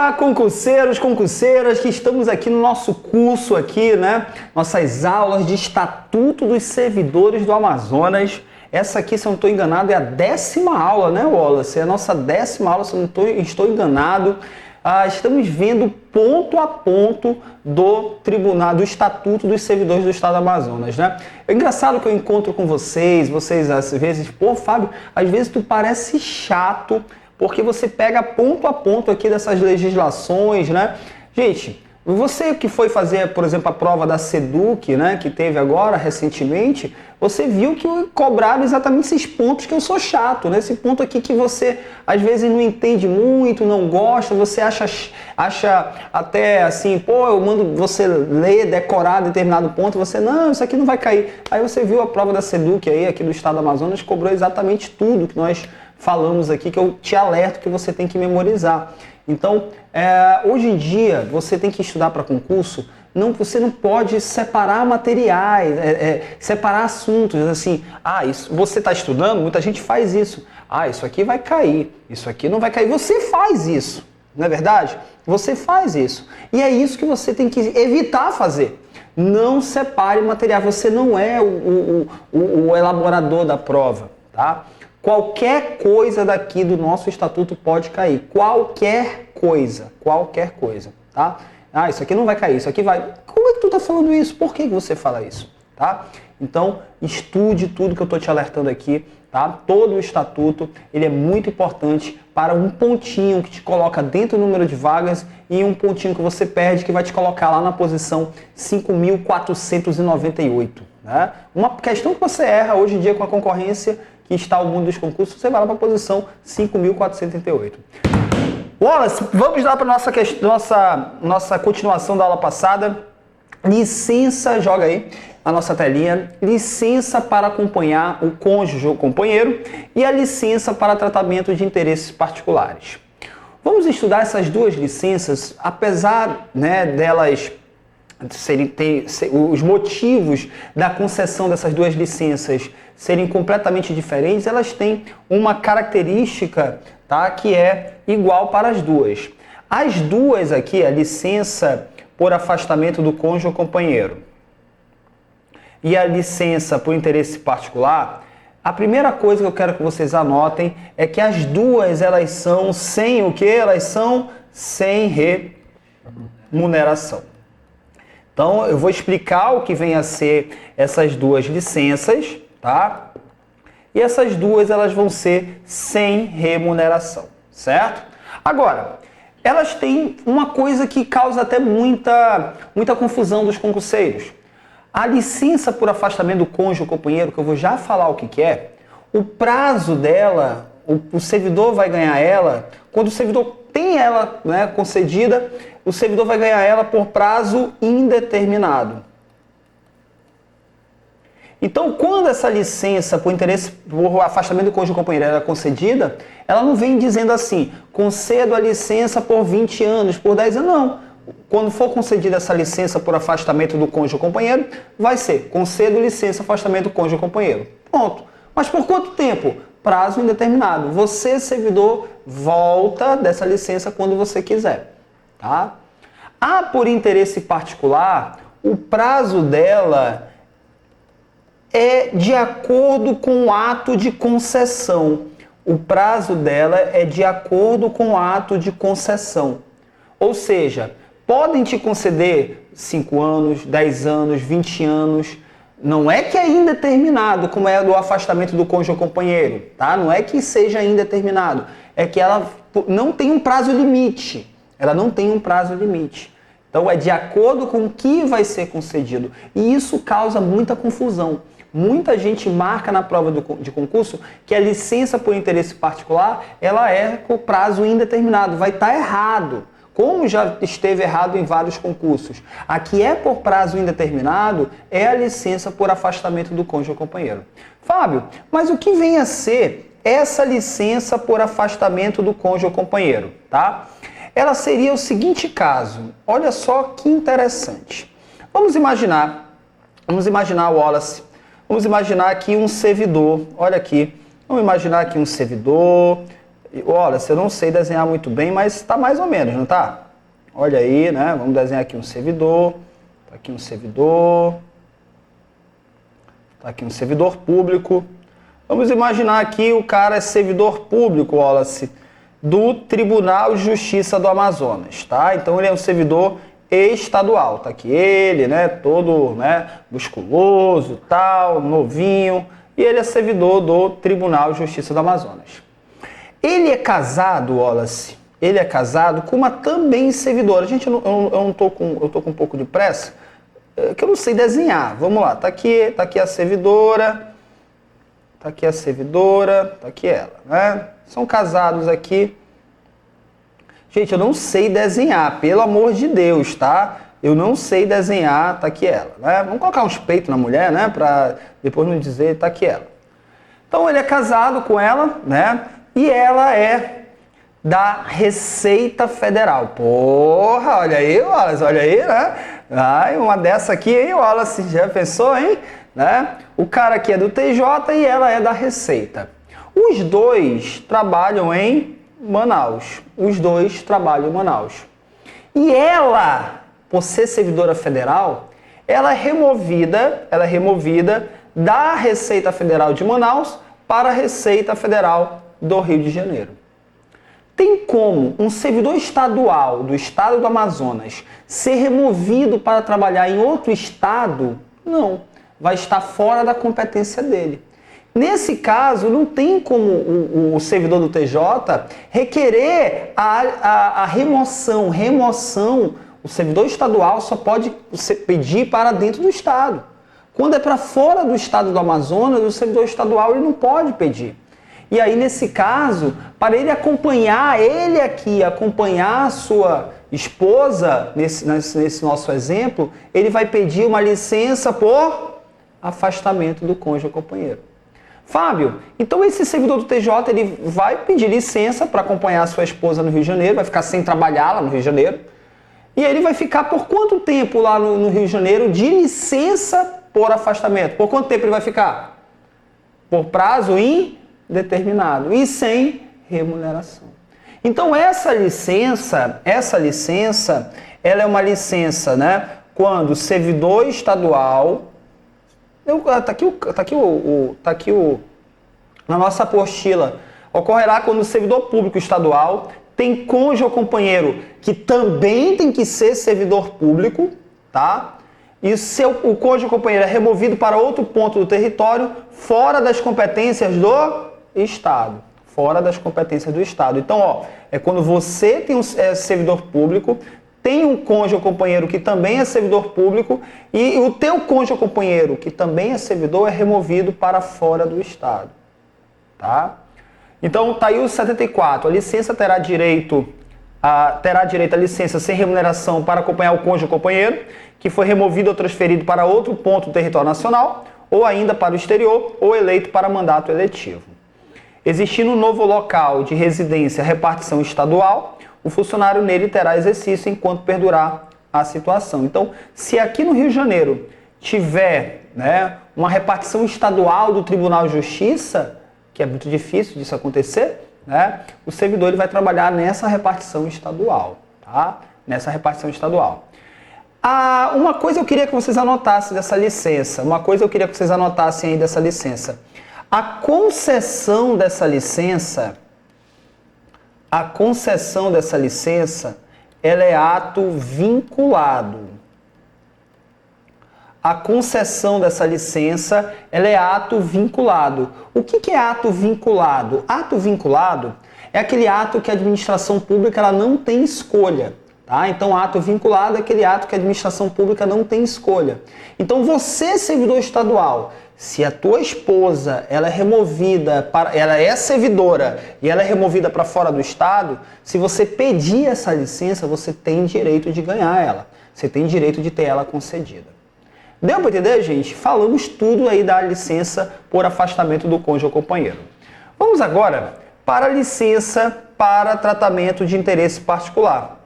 Olá, concurseiros, concurseiras, que estamos aqui no nosso curso aqui, né? Nossas aulas de Estatuto dos Servidores do Amazonas. Essa aqui, se eu não estou enganado, é a 10ª aula, né, Wallace? É a nossa 10ª aula, se eu não estou enganado. Estamos vendo ponto a ponto do Tribunal, do Estatuto dos Servidores do Estado do Amazonas, né? É engraçado que eu encontro com vocês às vezes, pô, Fábio, às vezes tu parece chato, porque você pega ponto a ponto aqui dessas legislações, né? Gente, você que foi fazer, por exemplo, a prova da SEDUC, né, que teve agora recentemente, você viu que cobraram exatamente esses pontos que eu sou chato, né? Esse ponto aqui que você às vezes não entende muito, não gosta, você acha até assim, pô, eu mando você ler, decorar determinado ponto, você, não, isso aqui não vai cair. Aí você viu a prova da SEDUC aí, aqui do Estado do Amazonas, cobrou exatamente tudo que nós falamos aqui, que eu te alerto que você tem que memorizar. Então, hoje em dia, você tem que estudar para concurso, você não pode separar materiais, separar assuntos, assim, isso, você está estudando, muita gente faz isso, isso aqui vai cair, isso aqui não vai cair, você faz isso, não é verdade? Você faz isso, e é isso que você tem que evitar fazer. Não separe material, você não é o elaborador da prova, tá? Qualquer coisa daqui do nosso estatuto pode cair. Qualquer coisa, tá? Isso aqui não vai cair, isso aqui vai... Como é que tu tá falando isso? Por que você fala isso? Tá? Então, estude tudo que eu tô te alertando aqui, tá? Todo o estatuto, ele é muito importante para um pontinho que te coloca dentro do número de vagas e um pontinho que você perde que vai te colocar lá na posição 5.498, né? Uma questão que você erra hoje em dia com a concorrência que está o mundo dos concursos, você vai lá para a posição 5.488. Wallace, vamos lá para a nossa continuação da aula passada. Licença, joga aí a nossa telinha. Licença para acompanhar o cônjuge ou companheiro e a licença para tratamento de interesses particulares. Vamos estudar essas duas licenças, apesar, né, delas os motivos da concessão dessas duas licenças serem completamente diferentes, elas têm uma característica, tá, que é igual para as duas. As duas aqui, a licença por afastamento do cônjuge ou companheiro e a licença por interesse particular, a primeira coisa que eu quero que vocês anotem é que as duas, elas são sem o quê? Elas são sem remuneração. Então, eu vou explicar o que vem a ser essas duas licenças, tá? E essas duas, elas vão ser sem remuneração, certo? Agora, elas têm uma coisa que causa até muita confusão dos concurseiros. A licença por afastamento do cônjuge ou companheiro, que eu vou já falar o que é, o prazo dela, o servidor vai ganhar ela, quando o servidor tem ela, né, concedida, o servidor vai ganhar ela por prazo indeterminado. Então, quando essa licença por afastamento do cônjuge ou companheiro é concedida, ela não vem dizendo assim, concedo a licença por 20 anos, por 10 anos, não. Quando for concedida essa licença por afastamento do cônjuge ou companheiro, vai ser, concedo licença afastamento do cônjuge ou companheiro. Pronto. Mas por quanto tempo? Prazo indeterminado. Você, servidor, volta dessa licença quando você quiser. Tá? Por interesse particular, o prazo dela é de acordo com o ato de concessão. O prazo dela é de acordo com o ato de concessão. Ou seja, podem te conceder 5 anos, 10 anos, 20 anos. Não é que é indeterminado, como é do afastamento do cônjuge ou companheiro, tá? Não é que seja indeterminado. É que ela não tem um prazo limite. Ela não tem um prazo limite. Então, é de acordo com o que vai ser concedido. E isso causa muita confusão. Muita gente marca na prova de concurso que a licença por interesse particular, ela é com prazo indeterminado. Vai estar errado. Como já esteve errado em vários concursos. A que é por prazo indeterminado é a licença por afastamento do cônjuge ou companheiro. Fábio, mas o que vem a ser essa licença por afastamento do cônjuge ou companheiro, tá? Ela seria o seguinte caso. Olha só que interessante. Vamos imaginar, Wallace, vamos imaginar aqui um servidor. Olha aqui, vamos imaginar aqui um servidor. Olha, eu não sei desenhar muito bem, mas está mais ou menos, não está? Olha aí, né? Vamos desenhar aqui um servidor. Tá aqui um servidor. Tá aqui um servidor público. Vamos imaginar aqui o cara é servidor público, Wallace, do Tribunal de Justiça do Amazonas, tá? Então ele é um servidor estadual. Tá aqui ele, né? Todo, né? Musculoso, tal, novinho. E ele é servidor do Tribunal de Justiça do Amazonas. Ele é casado, Wallace. Ele é casado com uma também servidora. Gente, eu tô com um pouco de pressa, que eu não sei desenhar. Vamos lá. Tá aqui a servidora. Tá aqui a servidora. Tá aqui ela, né? São casados aqui. Gente, eu não sei desenhar, pelo amor de Deus, tá? Eu não sei desenhar, tá aqui ela, né? Vamos colocar uns peitos na mulher, né? Pra depois não dizer, tá aqui ela. Então ele é casado com ela, né? E ela é da Receita Federal. Porra, olha aí, Wallace, olha aí, né? Ai, uma dessa aqui, hein, Wallace? Já pensou, hein? Né? O cara aqui é do TJ e ela é da Receita. Os dois trabalham em Manaus. Os dois trabalham em Manaus. E ela, por ser servidora federal, ela é removida da Receita Federal de Manaus para a Receita Federal do Rio de Janeiro. Tem como um servidor estadual do estado do Amazonas ser removido para trabalhar em outro estado? Não, vai estar fora da competência dele. Nesse caso, não tem como o servidor do TJ requerer a remoção. O servidor estadual só pode pedir para dentro do estado. Quando é para fora do estado do Amazonas, o servidor estadual ele não pode pedir. E aí, nesse caso, para ele acompanhar a sua esposa, nesse nosso exemplo, ele vai pedir uma licença por afastamento do cônjuge ou companheiro. Fábio, então esse servidor do TJ ele vai pedir licença para acompanhar a sua esposa no Rio de Janeiro, vai ficar sem trabalhar lá no Rio de Janeiro, e ele vai ficar por quanto tempo lá no Rio de Janeiro de licença por afastamento? Por quanto tempo ele vai ficar? Por prazo indeterminado e sem remuneração. Então essa licença, ela é uma licença, né? Quando o servidor estadual, tá aqui na nossa apostila, ocorrerá quando o servidor público estadual tem cônjuge ou companheiro que também tem que ser servidor público, tá? E o cônjuge ou companheiro é removido para outro ponto do território fora das competências do Estado. Fora das competências do Estado. Então, é quando você tem um servidor público, tem um cônjuge ou companheiro que também é servidor público e o teu cônjuge ou companheiro que também é servidor é removido para fora do Estado. Tá? Então, tá aí o 74. A licença terá direito a licença sem remuneração para acompanhar o cônjuge ou companheiro que foi removido ou transferido para outro ponto do território nacional ou ainda para o exterior ou eleito para mandato eletivo. Existindo um novo local de residência repartição estadual, o funcionário nele terá exercício enquanto perdurar a situação. Então, se aqui no Rio de Janeiro tiver, né, uma repartição estadual do Tribunal de Justiça, que é muito difícil disso acontecer, né, o servidor ele vai trabalhar nessa repartição estadual. Tá? Nessa repartição estadual. Uma coisa eu queria que vocês anotassem dessa licença. A concessão dessa licença, ela é ato vinculado. A concessão dessa licença, ela é ato vinculado. O que é ato vinculado? Ato vinculado é aquele ato que a administração pública ela não tem escolha. Tá? Então, ato vinculado é aquele ato que a administração pública não tem escolha. Então, você, servidor estadual, se a tua esposa ela é servidora e ela é removida para fora do estado, se você pedir essa licença, você tem direito de ganhar ela. Você tem direito de ter ela concedida. Deu para entender, gente? Falamos tudo aí da licença por afastamento do cônjuge ou companheiro. Vamos agora para a licença para tratamento de interesse particular.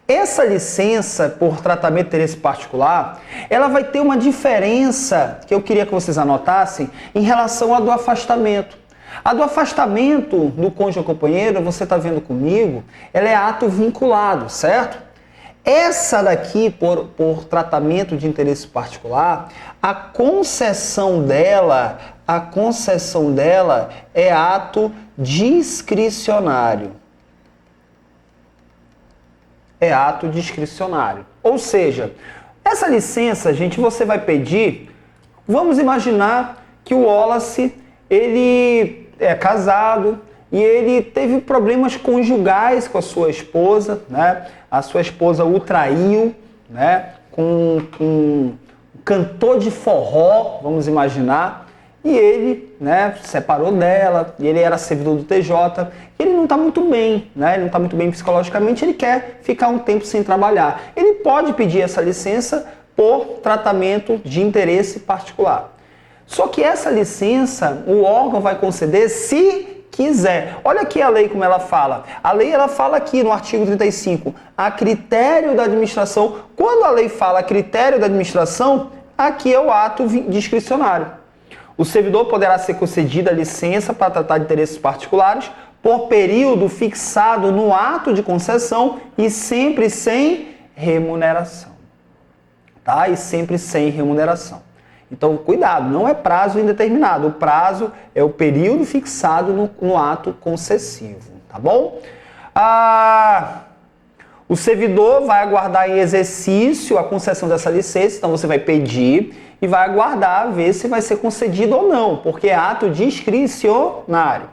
Essa licença por tratamento de interesse particular, ela vai ter uma diferença que eu queria que vocês anotassem em relação à do afastamento. A do afastamento do cônjuge ou companheiro, você está vendo comigo, ela é ato vinculado, certo? Essa daqui, por tratamento de interesse particular, a concessão dela é ato discricionário. É ato discricionário. Ou seja, essa licença, gente, você vai pedir. Vamos imaginar que o Wallace, ele é casado e ele teve problemas conjugais com a sua esposa, né? A sua esposa o traiu, né? Com um cantor de forró, vamos imaginar, e ele, né, separou dela, e ele era servidor do TJ, e ele não está muito bem, né? Ele não está muito bem psicologicamente, ele quer ficar um tempo sem trabalhar. Ele pode pedir essa licença por tratamento de interesse particular. Só que essa licença, o órgão vai conceder se quiser. Olha aqui a lei como ela fala. A lei ela fala aqui no artigo 35, a critério da administração. Quando a lei fala a critério da administração, aqui é o ato discricionário. O servidor poderá ser concedida licença para tratar de interesses particulares por período fixado no ato de concessão e sempre sem remuneração. Tá? E sempre sem remuneração. Então, cuidado, não é prazo indeterminado. O prazo é o período fixado no ato concessivo, tá bom? O servidor vai aguardar em exercício a concessão dessa licença, então você vai pedir e vai aguardar ver se vai ser concedido ou não, porque é ato discricionário.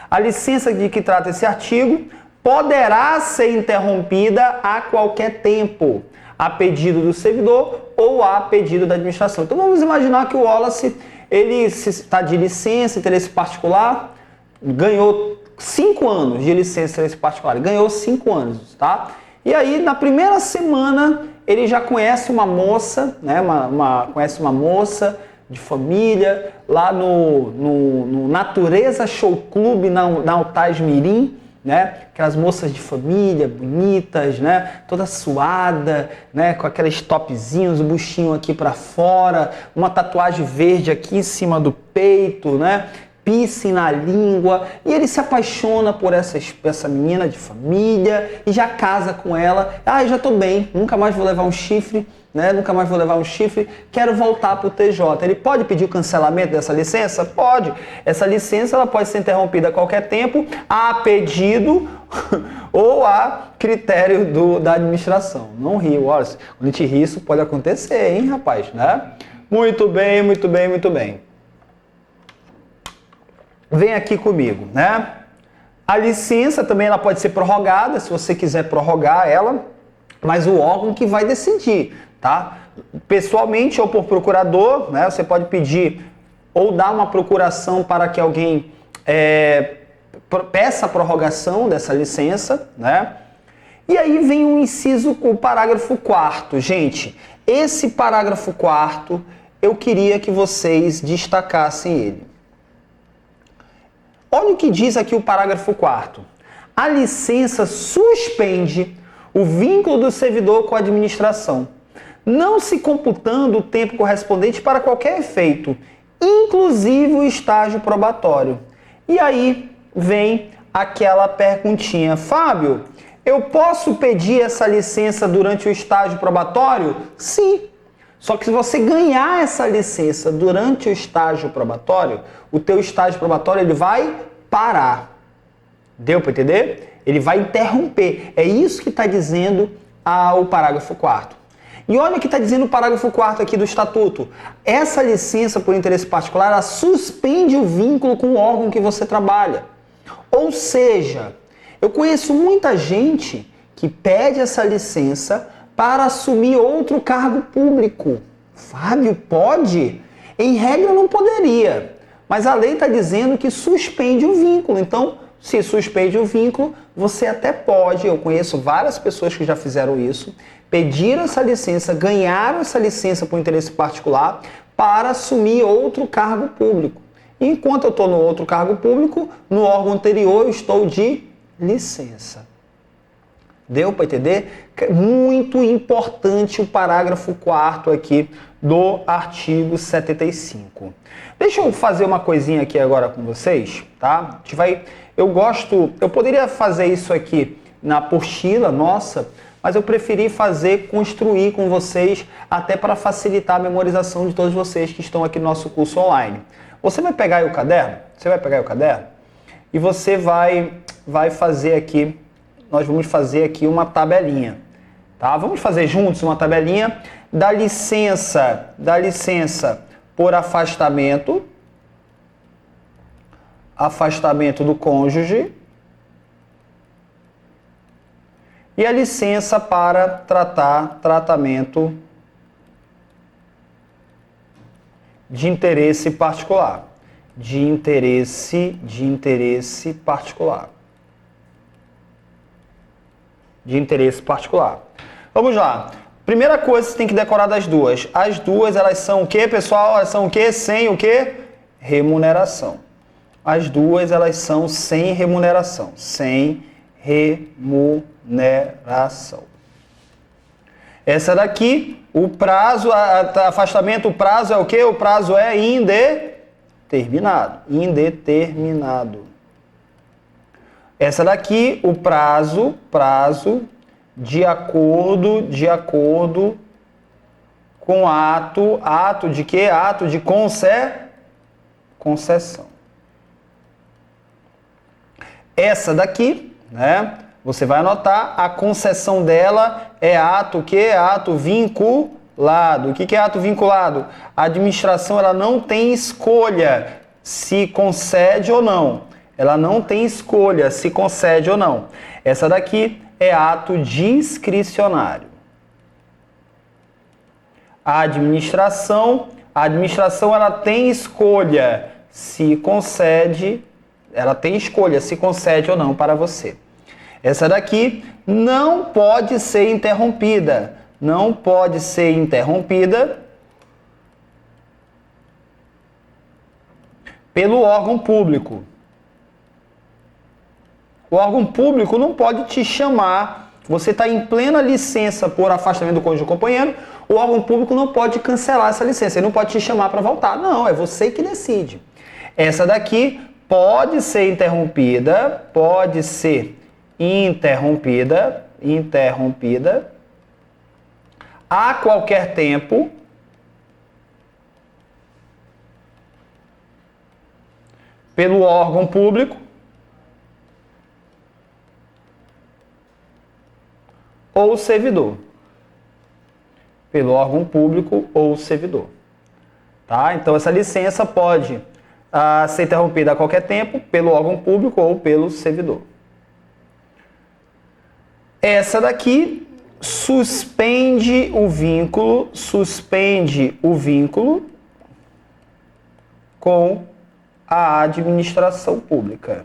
A licença de que trata esse artigo poderá ser interrompida a qualquer tempo, a pedido do servidor ou a pedido da administração. Então vamos imaginar que o Wallace, ele está de licença, interesse particular, ganhou 5 anos de licença, interesse particular, ganhou 5 anos, tá? E aí na primeira semana ele já conhece uma moça, né? Conhece uma moça de família lá no Natureza Show Club na Altais Mirim, né? Aquelas moças de família, bonitas, né? Toda suada, né? Com aqueles topzinhos, o buchinho aqui para fora, uma tatuagem verde aqui em cima do peito, né? Piercing na língua, e ele se apaixona por essa menina de família e já casa com ela. Já tô bem, nunca mais vou levar um chifre, né? Nunca mais vou levar um chifre, quero voltar para o TJ. Ele pode pedir o cancelamento dessa licença? Pode. Essa licença ela pode ser interrompida a qualquer tempo, a pedido ou a critério da administração. Não ri, Wallace. Quando a gente ri, isso pode acontecer, hein, rapaz, né? Muito bem, muito bem, muito bem. Vem aqui comigo, né? A licença também ela pode ser prorrogada, se você quiser prorrogar ela, mas o órgão que vai decidir, tá? Pessoalmente ou por procurador, né? Você pode pedir ou dar uma procuração para que alguém peça a prorrogação dessa licença, né? E aí vem o inciso, o parágrafo 4º. Gente, esse parágrafo 4º, eu queria que vocês destacassem ele. Olha o que diz aqui o parágrafo 4º. A licença suspende o vínculo do servidor com a administração, não se computando o tempo correspondente para qualquer efeito, inclusive o estágio probatório. E aí vem aquela perguntinha: Fábio, eu posso pedir essa licença durante o estágio probatório? Sim. Só que se você ganhar essa licença durante o estágio probatório, o teu estágio probatório ele vai parar. Deu para entender? Ele vai interromper. É isso que está dizendo o parágrafo 4º. E olha o que está dizendo o parágrafo 4º aqui do Estatuto. Essa licença por interesse particular, ela suspende o vínculo com o órgão que você trabalha. Ou seja, eu conheço muita gente que pede essa licença para assumir outro cargo público. Fábio, pode? Em regra não poderia, mas a lei está dizendo que suspende o vínculo. Então, se suspende o vínculo, você até pode, eu conheço várias pessoas que já fizeram isso, pediram essa licença, ganharam essa licença por interesse particular para assumir outro cargo público. Enquanto eu estou no outro cargo público, no órgão anterior eu estou de licença. Deu para entender? Muito importante o parágrafo 4º aqui do artigo 75. Deixa eu fazer uma coisinha aqui agora com vocês, tá? Eu poderia fazer isso aqui na apostila nossa, mas eu preferi construir com vocês, até para facilitar a memorização de todos vocês que estão aqui no nosso curso online. Você vai pegar aí o caderno? Você vai pegar aí o caderno? E você vai fazer aqui, nós vamos fazer aqui uma tabelinha, tá? Vamos fazer juntos uma tabelinha da licença por afastamento do cônjuge e a licença para tratamento de interesse particular. De interesse particular. Vamos lá. Primeira coisa que você tem que decorar das duas. As duas, elas são o quê, pessoal? Elas são o quê? Sem o quê? Remuneração. As duas, elas são sem remuneração. Sem remuneração. Essa daqui, o prazo, afastamento, o prazo é o quê? O prazo é indeterminado. Essa daqui, o prazo de acordo com ato de quê? Ato de concessão. Essa daqui, né? Você vai anotar, a concessão dela é ato que? Ato vinculado. O que é ato vinculado? A administração, ela não tem escolha se concede ou não. Ela não tem escolha se concede ou não. Essa daqui é ato discricionário. A administração ela tem escolha se concede, se concede ou não para você. Essa daqui não pode ser interrompida. Não pode ser interrompida pelo órgão público. O órgão público não pode te chamar. Você está em plena licença por afastamento do cônjuge ou companheiro, o órgão público não pode cancelar essa licença, ele não pode te chamar para voltar. Não, é você que decide. Essa daqui pode ser interrompida a qualquer tempo pelo órgão público ou servidor. Pelo órgão público ou servidor. Tá? Então, essa licença pode ser interrompida a qualquer tempo pelo órgão público ou pelo servidor. Essa daqui suspende o vínculo com a administração pública.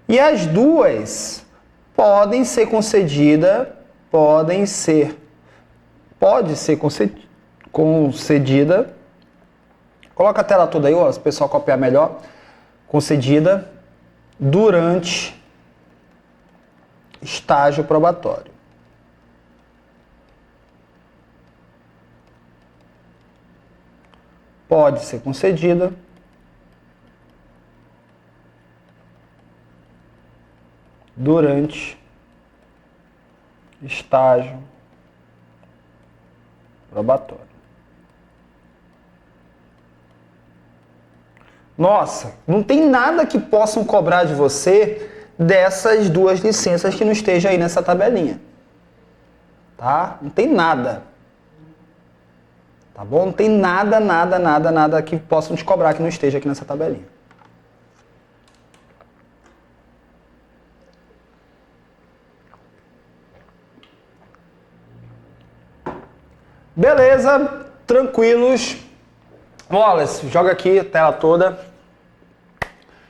E as duas podem ser concedidas, pode ser concedida, coloca a tela toda aí, ó, se o pessoal copiar melhor, concedida durante estágio probatório. Pode ser concedida durante estágio probatório. Nossa, não tem nada que possam cobrar de você dessas duas licenças que não esteja aí nessa tabelinha. Tá? Não tem nada. Tá bom? Não tem nada que possam te cobrar que não esteja aqui nessa tabelinha. Beleza, tranquilos. Wallace, joga aqui a tela toda.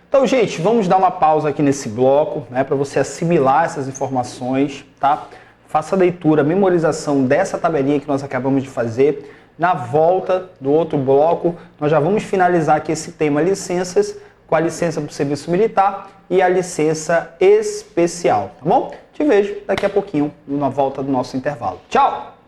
Então, gente, vamos dar uma pausa aqui nesse bloco, né, para você assimilar essas informações, tá? Faça a leitura, memorização dessa tabelinha que nós acabamos de fazer. Na volta do outro bloco, nós já vamos finalizar aqui esse tema licenças com a licença para o serviço militar e a licença especial, tá bom? Te vejo daqui a pouquinho na volta do nosso intervalo. Tchau!